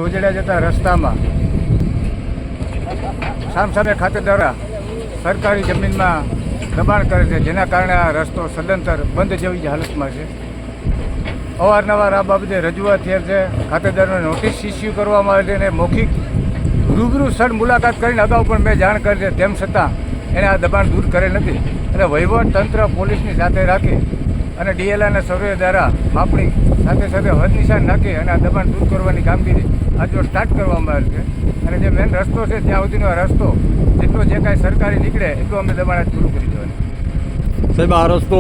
રોજડા જતા રસ્તામાં સામસામે ખાતેદારો સરકારી જમીનમાં દબાણ કરે છે, જેના કારણે આ રસ્તો સદંતર બંધ જેવી હાલતમાં છે. અવારનવાર આ બાબતે રજૂઆત થયેલ છે. ખાતેદારોને નોટિસ ઇસ્યુ કરવામાં આવે છે અને મૌખિક રૂબરૂ સ્થળ મુલાકાત કરીને અગાઉ પણ મેં જાણ કરી છે, તેમ છતાં એણે આ દબાણ દૂર કરેલ નથી. એટલે વહીવટ તંત્ર પોલીસની સાથે રાખી અને ડીએલઆરના સર્વે દ્વારા માપણી સાથે સાથે હદ નિશાન નાખી અને આ દબાણ દૂર કરવાની કામગીરી આજે સ્ટાર્ટ કરવામાં આવેલ છે. અને જે મેન રસ્તો છે ત્યાં સુધીનો આ રસ્તો જેટલો જે કાંઈ સરકારી નીકળે એટલું અમે દબાણ જ પૂરું કરી દેવાનું. સાહેબ, આ રસ્તો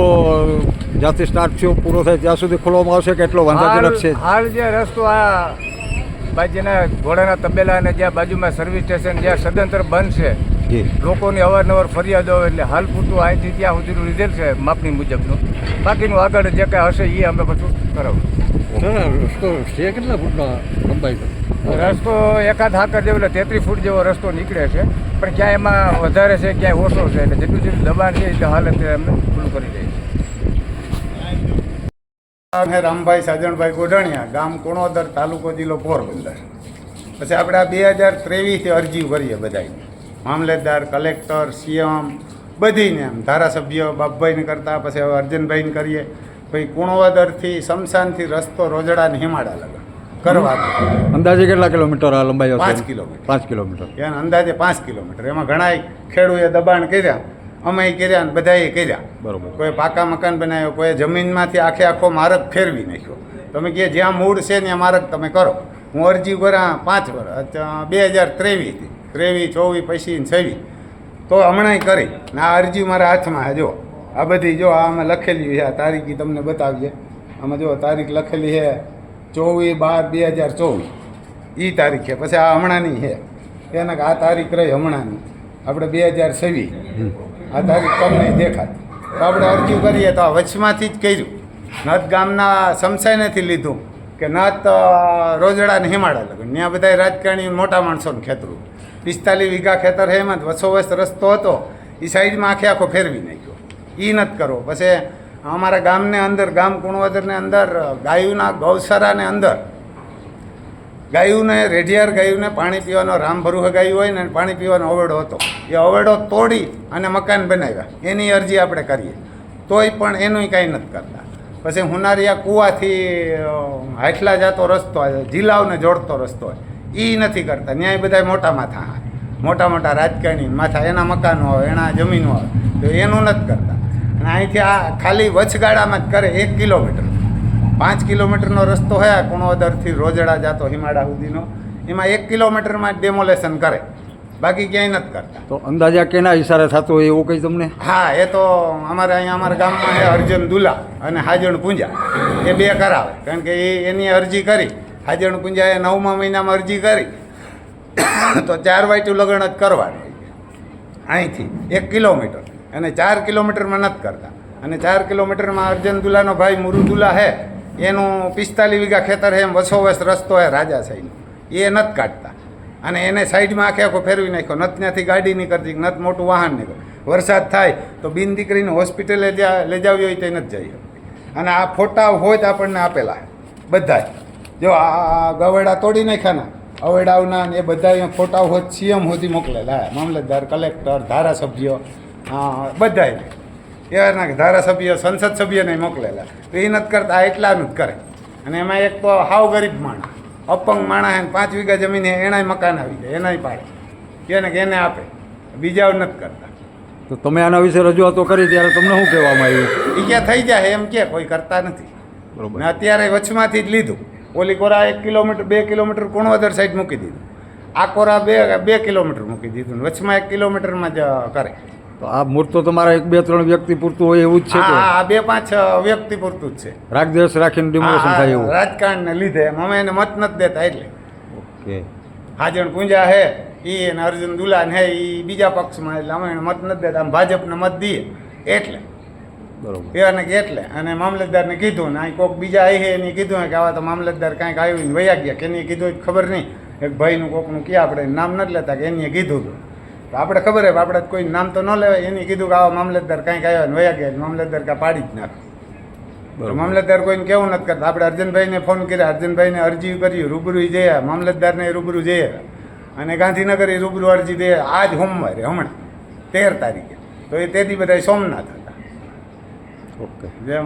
જ્યાંથી સ્ટાર્ટ થયો પૂરો થાય ત્યાં સુધી ખોલવામાં આવશે કે એટલો વાંધાજનક છે? હાલ જે રસ્તો આ જેના ઘોડાના તબેલા અને જ્યાં બાજુમાં સર્વિસ સ્ટેશન જ્યાં સદંતર બંધ છે, લોકોની અવારનવાર ફરિયાદો આવે એટલે હાલ પૂરતું અહીંથી ત્યાં સુધીનું લીધેલ છે માપણી મુજબનું. બાકીનું આગળ જે કાંઈ હશે એ અમે બધું કરાવું. રસ્તો છે કેટલા ફૂટનો લંબાઈ? રસ્તો એકાદ હાકર જેવો એટલે 33 ફૂટ જેવો રસ્તો નીકળે છે, પણ ક્યાંય એમાં વધારે છે ક્યાંય ઓછો છે, એટલે જેટલું જેટલું દબાણ છે એટલે હાલ અત્યારે અમે પૂરું કરી દઈએ છીએ. રામભાઈ સાજણભાઈ ગોઢાણીયા, ગામ કુણોદર, તાલુકો જિલ્લો પોરબંદર. પછી આપણે આ 2023થી અરજી કરીએ બધાને, મામલતદાર, કલેક્ટર, સીએમ બધીને, એમ ધારાસભ્ય બાપભાઈને કરતા, પછી હવે અર્જનભાઈને કરીએ. પછી કુણોદરથી શમશાનથી રસ્તો રોજડાને હિમાડા લગા કરવા. અંદાજે કેટલા કિલોમીટર આ લંબાઈ? 5 કિલોમીટર. 5 કિલોમીટર. એને અંદાજે 5 કિલોમીટર. એમાં ઘણા ખેડૂએ દબાણ કર્યા, અમે કર્યા ને બધાએ કર્યા. બરોબર. કોઈ પાકા મકાન બનાવ્યો, કોઈ જમીનમાંથી આખો માર્ગ ફેરવી નાખ્યો. તમે કહે જ્યાં મૂળ છે ત્યાં માર્ગ તમે કરો. હું અરજી કર્યા 5 વર્ષ 2023થી 23, 24, પછી 26 તો હમણાં કરી ને આ અરજી મારા હાથમાં. જો આ બધી જો આમાં લખેલી છે, આ તારીખ તમને બતાવીએ. આમાં જો તારીખ લખેલી છે 24/12/2024 એ તારીખ છે. પછી આ હમણાંની છે, એના આ તારીખ રહી હમણાંની, આપણે 2026 આ તારીખ તમને દેખાય. તો આપણે અરજી કરીએ તો આ વચમાંથી જ કર્યું. નત ગામના સમસાયનેથી લીધું કે નત રોજડાને હિમાડા લગન, ત્યાં બધા રાજકારણી મોટા માણસોનું ખેતરું 45 વીઘા ખેતર છે, એમાં વસોવસ રસ્તો હતો એ સાઈડમાં આખો ફેરવી નાખ્યો. એ નથી કરવો. પછી અમારા ગામને અંદર, ગામ કુણોદરને અંદર ગાયોના ગૌશાળાને અંદર ગાયોને રેઢિયાર ગાયોને પાણી પીવાનો રામભરું ગાયું હોય ને પાણી પીવાનો અવેડો હતો, એ અવેડો તોડી અને મકાન બનાવ્યા. એની અરજી આપણે કરીએ તોય પણ એનું કાંઈ નથી કરતા. પછી હુનારિયા કૂવાથી હાટલા જતો રસ્તો જિલ્લાઓને જોડતો રસ્તો હોય એ નથી કરતા. ન્યાય બધા મોટા માથા હોય, મોટા મોટા રાજકારણી માથા, એના મકાનો હોય, એના જમીનો હોય, તો એનું નથી કરતા. અને અહીંથી આ ખાલી વચગાળામાં જ કરે 1 કિલોમીટર. 5 કિલોમીટરનો રસ્તો હોય કુણોદરથી રોજડા જતો હિમાડા સુધીનો, એમાં 1 કિલોમીટરમાં જ ડેમોલેશન કરે, બાકી ક્યાંય નથી કરતા. તો અંદાજા કેના ઈશારે થતો હોય એવું કંઈ તમને? હા, એ તો અમારે અહીંયા અમારા ગામમાં છે અર્જન દુલા અને હાજણ પૂંજા, એ 2 કરાવે. કારણ કે એની અરજી કરી, હાજણ પૂંજાએ 9મા મહિનામાં અરજી કરી તો 4 વાયટું લગ્ન જ કરવાનું અહીંથી 1 કિલોમીટર, અને 4 કિલોમીટરમાં નથી કરતા. અને 4 કિલોમીટરમાં અર્જન દુલાનો ભાઈ મુરુદુલા છે, એનું 45 વીઘા ખેતર છે, એમ વસોવસ રસ્તો છે રાજાશાહીનો, એ નથી કાઢતા. અને એને સાઈડમાં આખો ફેરવી નાખ્યો. નત ત્યાંથી ગાડી નહીં કરતી, નત મોટું વાહન નહીં કરે. વરસાદ થાય તો બિન દીકરીને હોસ્પિટલે લઈ જાવી હોય તો નથી જઈ શકતી. અને આ ફોટા હોય તો આપણને આપેલા બધા, જો આ ગવેડા તોડી નાખ્યાના અવેડાવના એ બધા ફોટા હોત સીએમ સુધી મોકલેલા, મામલતદાર, કલેક્ટર, ધારાસભ્ય, બધાને એના ધારાસભ્ય, સંસદ સભ્યને મોકલેલા. તો એ નથી કરતા, આ એટલાનું જ કરે. અને એમાં એક તો હાવ ગરીબ માણસ, અપંગ માણસ, 5 વીઘા જમીન એનાય મકાન આવી જાય, એનાય પાડે, એને આપે, બીજા નથી કરતા. તો તમે આના વિશે રજૂઆતો કરી ત્યારે તમને શું કહેવામાં આવ્યું? એ ક્યાં થઈ જાય એમ કે કોઈ કરતા નથી. બરોબર. ને અત્યારે વચમાંથી જ લીધું. ઓલી કોરા 1 કિલોમીટર 2 કિલોમીટર કુણોદર સાઈડ મૂકી દીધું, આ કોરા 2 કિલોમીટર મૂકી દીધું, વચમાં 1 કિલોમીટરમાં જ કરે. તો આ મૂર્ત તો તમારા 1, 2, 3 વ્યક્તિ પૂરતું હોય એવું જ છે? હા, 2, 5 વ્યક્તિ પૂરતું જ છે. રાગદેશ રાખીને ડિમોલેશન થાય એવું? રાજકારણને લીધે અમે એને મત નથી દેતા એટલે. ઓકે. હાજણ પૂંજા હે એ અને અર્જુન દુલાન હે એ બીજા પક્ષમાં, એટલે અમે એને મત નથી દેતા. આમ ભાજપને મત દઈએ એટલે. બરોબર. એને કે એટલે. અને મામલતદારને કીધું ને અહીં કોઈક બીજા આવી છે એને કીધું કે આવા તો મામલતદાર કાંઈક આવ્યું ને વયા ગયા, કે એને કીધું ખબર નહીં. એક ભાઈનું કોકનું ક્યાં આપણે નામ નથી લેતા, કે એને કીધું હતું તો આપણે ખબર હે, આપણે કોઈ નામ તો ન લેવાય. એને કીધું કે આવા મામલતદાર કાંઈક આવ્યા ને વયા ગયા, મામલતદાર કાંઈ પાડી જ નાખે. બરાબર. મામલતદાર કોઈને કેવું નથી કરતા. આપણે અર્જનભાઈને ફોન કર્યા, અર્જનભાઈને અરજી કરી, રૂબરૂ જયા, મામલતદારને રૂબરૂ જયા અને ગાંધીનગર એ રૂબરૂ અરજી દે આજ સોમવારે હમણાં 13 તારીખે. તો એ તેથી બધા સોમનાથ હતા. ઓકે. જે